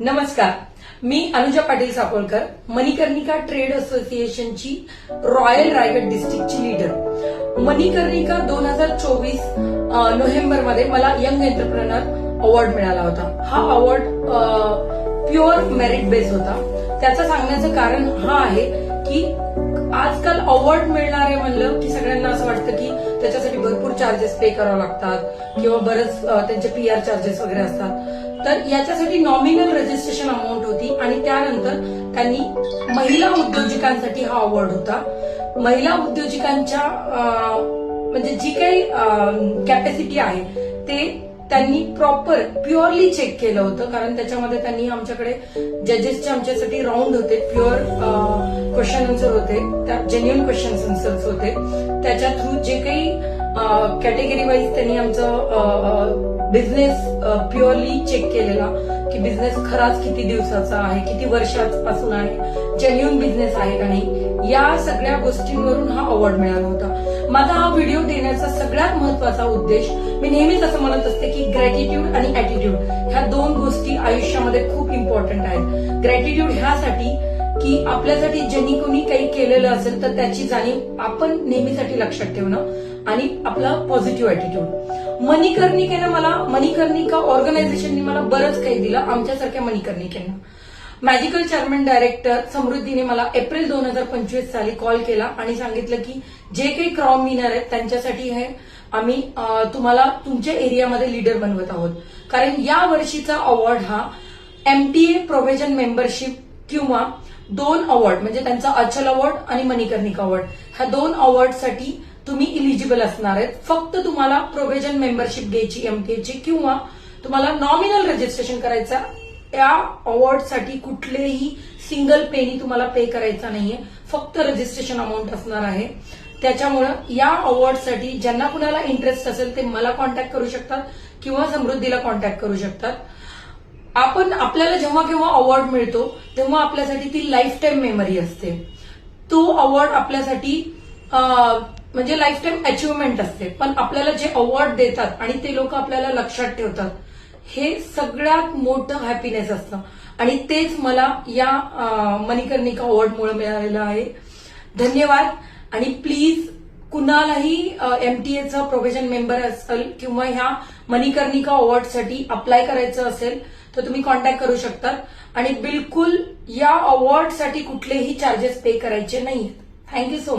नमस्कार, मी अनुजा पाटील सापळकर, मणिकर्णिका ट्रेड असोसिएशनची royal Raigad डिस्ट्रिक्टची leader. Manikarnika 2024 नोव्हेंबरमध्ये मला यंग एंटरप्रेनर अवॉर्ड मिळाला होता. हा अवॉर्ड प्युअर मेरिट बेस होता. त्याचं सांगण्याचं कारण हा आहे की आजकाल अवॉर्ड मिळणारे म्हणलं की सगळ्यांना असं वाटतं की त्याच्यासाठी भरपूर चार्जेस पे करावे लागतात किंवा बरंच त्यांचे PR चार्जेस वगैरे असतात. तर याच्यासाठी नॉमिनल रजिस्ट्रेशन अमाऊंट होती आणि त्यानंतर त्यांनी महिला उद्योजकांसाठी हा अवॉर्ड होता. महिला उद्योजकांच्या म्हणजे जी काही कॅपॅसिटी आहे ते त्यांनी प्रॉपर प्युअरली चेक केलं होतं, कारण त्याच्यामध्ये त्यांनी आमच्याकडे जजेसचे आमच्यासाठी राऊंड होते, प्युअर क्वेश्चन आन्सर होते, त्या जेन्युइन क्वेश्चन आन्सर्स होते. त्याच्या थ्रू जे काही कॅटेगरी वाईज त्यांनी आमचं बिझनेस प्युअरली चेक केलेला की बिझनेस खराच किती दिवसाचा आहे, किती वर्षापासून आहे, जेन्युइन बिझनेस आहे का नाही, या सगळ्या गोष्टींवरून हा अवॉर्ड मिळाला होता. माझा हा व्हिडिओ देण्याचा सगळ्यात महत्वाचा उद्देश, मी नेहमीच असं म्हणत असते की ग्रॅटिट्यूड आणि ऍटिट्यूड ह्या दोन गोष्टी आयुष्यामध्ये खूप इम्पॉर्टंट आहेत. ग्रॅटिट्यूड ह्यासाठी की आपल्यासाठी ज्यांनी कोणी काही केलेलं असेल तर त्याची जाणीव आपण नेहमीसाठी लक्षात ठेवणं आणि आपला पॉझिटिव्ह ऍटिट्यूड. मणिकर्णिका ऑर्गनायझेशननी मला बरंच काही दिलं. आमच्यासारख्या मणिकर्णिकांना मॅजिकल चेअरमन डायरेक्टर समृद्धीने मला एप्रिल 2025 साली कॉल केला आणि सांगितलं की जे काही क्राऊन विनर आहेत त्यांच्यासाठी हे आम्ही तुम्हाला तुमच्या एरियामध्ये लीडर बनवत आहोत. कारण या वर्षीचा अवॉर्ड हा MTA प्रोव्हिजन मेंबरशिप किंवा 2 अवॉर्ड म्हणजे त्यांचा अचल अवॉर्ड आणि मणिकर्णिका अवॉर्ड ह्या 2 अवॉर्डसाठी तुम्ही इलिजिबल असणार आहेत. फक्त तुम्हाला प्रोव्हिजन मेंबरशिप घ्यायची MTA किंवा तुम्हाला नॉमिनल रजिस्ट्रेशन करायचा. या अवॉर्डसाठी कुठलेही सिंगल पेनी तुम्हाला पे करायचा नाहीये, फक्त रजिस्ट्रेशन अमाऊंट असणार आहे. त्याच्यामुळे या अवॉर्डसाठी ज्यांना कुणाला इंटरेस्ट असेल ते मला कॉन्टॅक्ट करू शकतात किंवा समृद्धीला कॉन्टॅक्ट करू शकतात. आपल्याला जेव्हा केव्हा अवॉर्ड मिळतो तेव्हा आपल्यासाठी ती लाईफ टाईम मेमरी असते. तो अवॉर्ड आपल्यासाठी म्हणजे लाईफ टाईम अचिव्हमेंट असते. पण आपल्याला जे अवॉर्ड देतात आणि ते लोक आपल्याला लक्षात ठेवतात हे सगळ्यात मोठं हॅपीनेस असतं आणि तेच मला या मणिकर्णिका अवॉर्डमुळे मिळालेलं आहे. धन्यवाद. आणि प्लीज कुणालाही MTAचा प्रोव्हिजन मेंबर असेल किंवा ह्या मणिकर्णिका अवॉर्डसाठी अप्लाय करायचं असेल तर तुम्ही कॉन्टॅक्ट करू शकतात आणि बिलकुल या अवॉर्डसाठी कुठलेही चार्जेस पे करायचे नाहीत. Thank you so much.